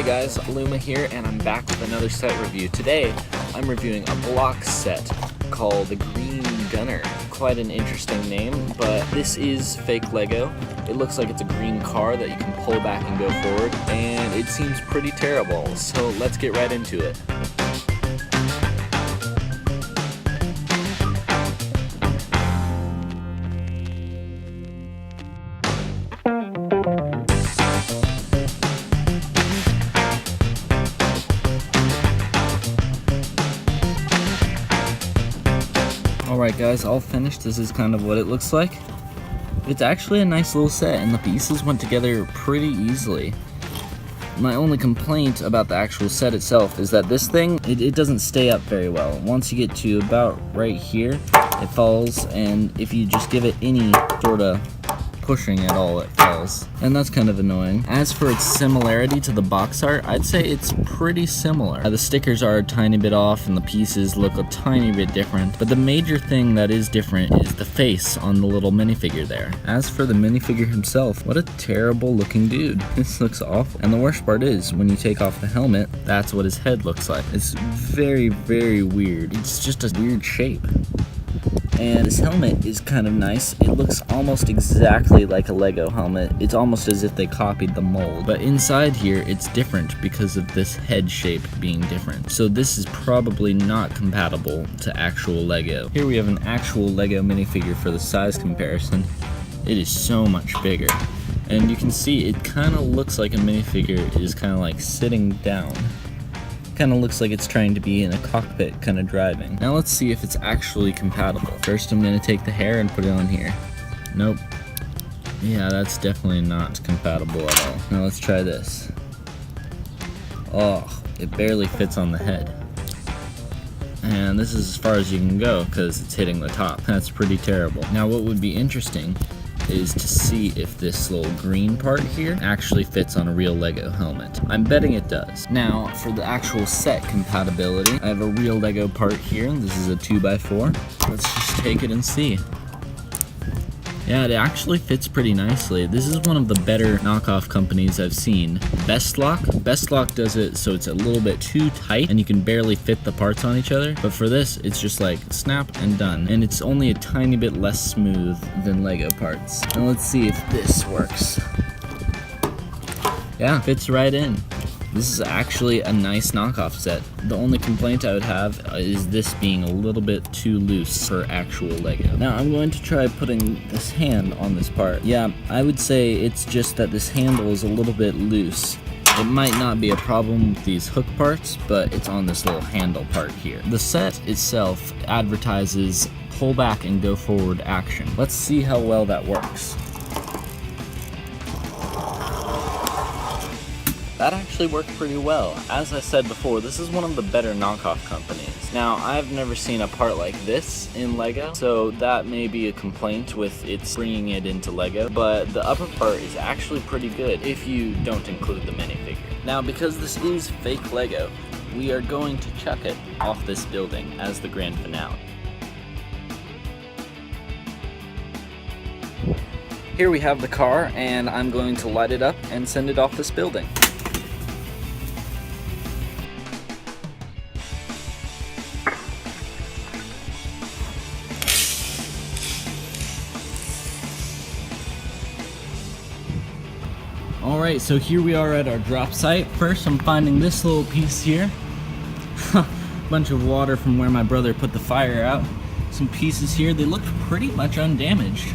Hey guys, Luma here, and I'm back with another set review. Today, I'm reviewing a Blokz set called the Green Gunner. Quite an interesting name, but this is fake Lego. It looks like it's a green car that you can pull back and go forward, and it seems pretty terrible, so let's get right into it. Alright guys, all finished. This is kind of what it looks like. It's actually a nice little set and the pieces went together pretty easily. My only complaint about the actual set itself is that this thing, it doesn't stay up very well. Once you get to about right here, it falls, and if you just give it any sort of pushing at all, it falls. And that's kind of annoying. As for its similarity to the box art, I'd say it's pretty similar. The stickers are a tiny bit off and the pieces look a tiny bit different, but the major thing that is different is the face on the little minifigure there. As for the minifigure himself, what a terrible looking dude. This looks awful. And the worst part is, when you take off the helmet, that's what his head looks like. It's very, very weird. It's just a weird shape. And this helmet is kind of nice. It looks almost exactly like a Lego helmet. It's almost as if they copied the mold. But inside here, it's different because of this head shape being different. So this is probably not compatible to actual Lego. Here we have an actual Lego minifigure for the size comparison. It is so much bigger. And you can see it kind of looks like a minifigure is kind of like sitting down. Kind of looks like it's trying to be in a cockpit kind of driving. Now let's see if it's actually compatible. First I'm going to take the hair and put it on here. Nope. Yeah, that's definitely not compatible at all. Now let's try this. Oh, it barely fits on the head. And this is as far as you can go because it's hitting the top. That's pretty terrible. Now what would be interesting is to see if this little green part here actually fits on a real Lego helmet. I'm betting it does. Now, for the actual set compatibility, I have a real Lego part here. This is a 2x4. Let's just take it and see. Yeah, it actually fits pretty nicely. This is one of the better knockoff companies I've seen. Bestlock does it so it's a little bit too tight and you can barely fit the parts on each other. But for this, it's just like snap and done. And it's only a tiny bit less smooth than Lego parts. Now let's see if this works. Yeah, fits right in. This is actually a nice knockoff set. The only complaint I would have is this being a little bit too loose for actual Lego. Now I'm going to try putting this hand on this part. Yeah, I would say it's just that this handle is a little bit loose. It might not be a problem with these hook parts, but it's on this little handle part here. The set itself advertises pull back and go forward action. Let's see how well that works. That actually worked pretty well. As I said before, this is one of the better knockoff companies. Now, I've never seen a part like this in Lego, so that may be a complaint with its bringing it into Lego, but the upper part is actually pretty good if you don't include the minifigure. Now, because this is fake Lego, we are going to chuck it off this building as the grand finale. Here we have the car, and I'm going to light it up and send it off this building. Alright, so here we are at our drop site. First, I'm finding this little piece here. Bunch of water from where my brother put the fire out. Some pieces here, they look pretty much undamaged.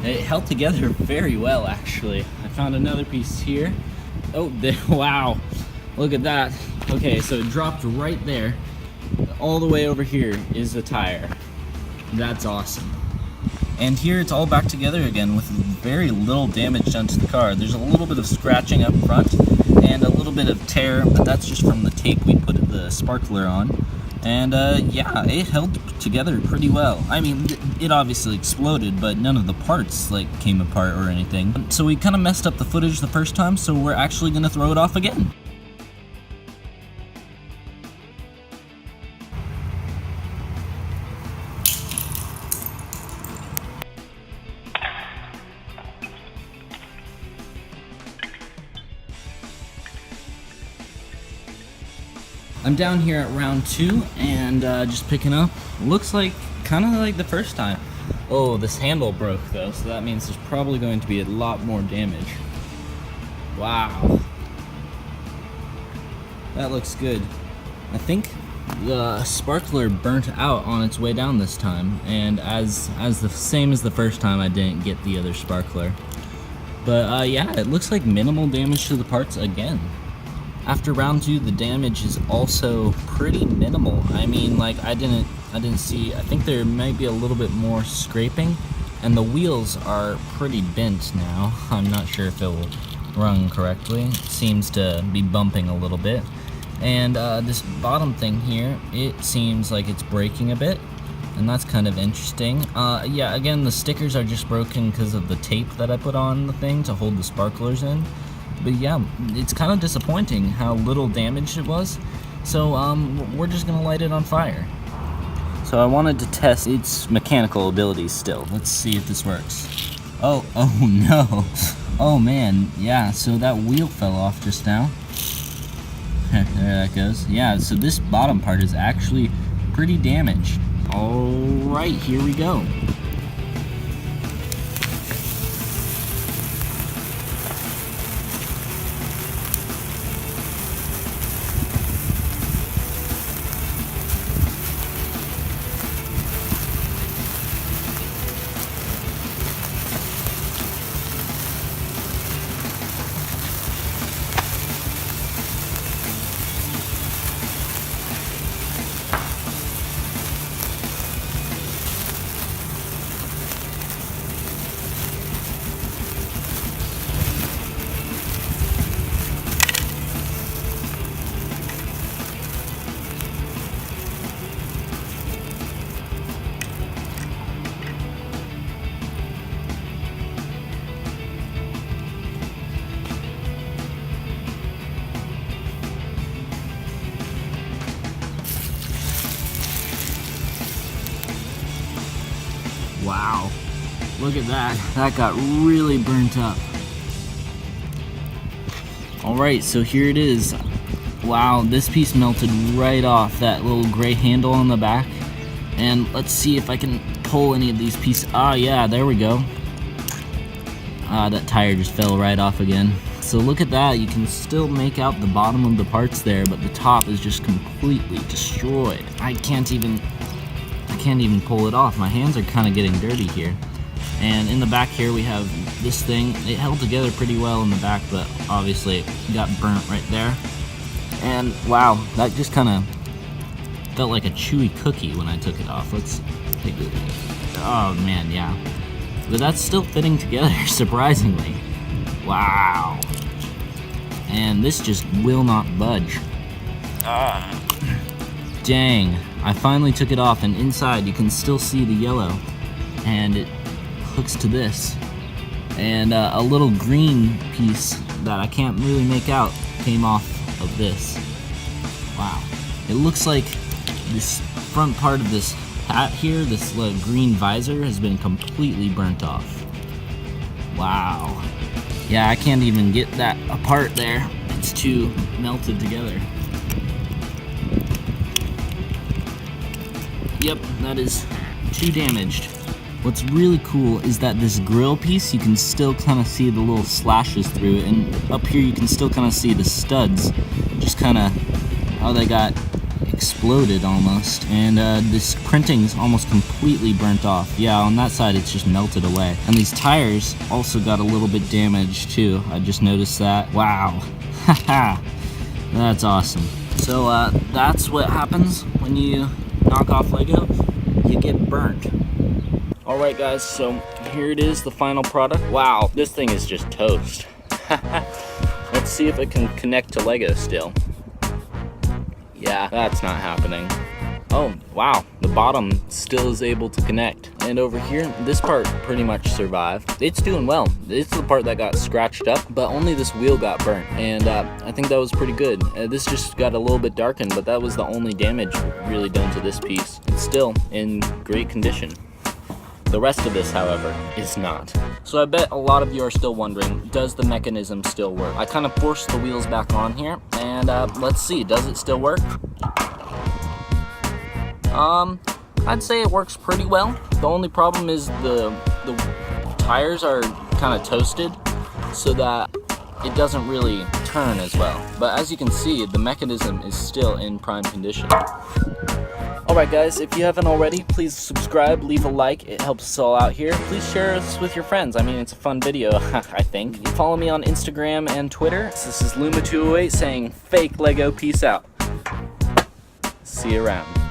It held together very well, actually. I found another piece here. Oh, wow, look at that. Okay, so it dropped right there. All the way over here is the tire. That's awesome. And here it's all back together again with very little damage done to the car. There's a little bit of scratching up front and a little bit of tear, but that's just from the tape we put the sparkler on. And yeah, it held together pretty well. I mean, it obviously exploded, but none of the parts like came apart or anything. So we kind of messed up the footage the first time, so we're actually gonna throw it off again. I'm down here at round 2 and just picking up. Looks like kind of like the first time. Oh, this handle broke though, so that means there's probably going to be a lot more damage. Wow. That looks good. I think the sparkler burnt out on its way down this time, and as the same as the first time, I didn't get the other sparkler. But yeah, it looks like minimal damage to the parts again. After round 2, the damage is also pretty minimal. I mean, like I didn't see. I think there might be a little bit more scraping, and the wheels are pretty bent now. I'm not sure if it will run correctly. It seems to be bumping a little bit. And this bottom thing here, it seems like it's breaking a bit, and that's kind of interesting. Yeah, again, the stickers are just broken because of the tape that I put on the thing to hold the sparklers in. But yeah, it's kind of disappointing how little damage it was. So we're just gonna light it on fire. So I wanted to test its mechanical abilities still. Let's see if this works. Oh no. Oh man, yeah, so that wheel fell off just now. There that goes. Yeah, so this bottom part is actually pretty damaged. Alright, here we go. Wow, look at that. That got really burnt up. Alright, so here it is. Wow, this piece melted right off that little gray handle on the back. And let's see if I can pull any of these pieces. Ah, yeah, there we go. Ah, that tire just fell right off again. So look at that, you can still make out the bottom of the parts there, but the top is just completely destroyed. I can't even pull it off. My hands are kind of getting dirty here. And in the back here we have this thing. It held together pretty well in the back, but obviously it got burnt right there. And wow, that just kind of felt like a chewy cookie when I took it off. Let's take it. Oh man, yeah. But that's still fitting together, surprisingly. Wow. And this just will not budge. Dang. I finally took it off, and inside you can still see the yellow, and it hooks to this. And a little green piece that I can't really make out came off of this. Wow. It looks like this front part of this hat here, this green visor, has been completely burnt off. Wow. Yeah, I can't even get that apart there. It's too melted together. Yep, that is too damaged. What's really cool is that this grill piece, you can still kind of see the little slashes through it, and up here you can still kind of see the studs, just kind of how they got exploded almost. And this printing's almost completely burnt off. Yeah, on that side it's just melted away. And these tires also got a little bit damaged too. I just noticed that. Wow. Haha. That's awesome. So that's what happens when you knock off Lego. You get burnt. Alright guys, so here it is, the final product. Wow, this thing is just toast. Let's see if it can connect to Lego still. Yeah, that's not happening. Oh, wow, the bottom still is able to connect. And over here, this part pretty much survived. It's doing well. It's the part that got scratched up, but only this wheel got burnt. And I think that was pretty good. This just got a little bit darkened, but that was the only damage really done to this piece. It's still in great condition. The rest of this, however, is not. So I bet a lot of you are still wondering, does the mechanism still work? I kind of forced the wheels back on here, and let's see, does it still work? I'd say it works pretty well. The only problem is the tires are kind of toasted, so that it doesn't really turn as well. But as you can see, the mechanism is still in prime condition. Alright guys, if you haven't already, please subscribe, leave a like, it helps us all out here. Please share us with your friends, I mean it's a fun video, I think. Follow me on Instagram and Twitter. This is Luma208 saying fake Lego, peace out. See you around.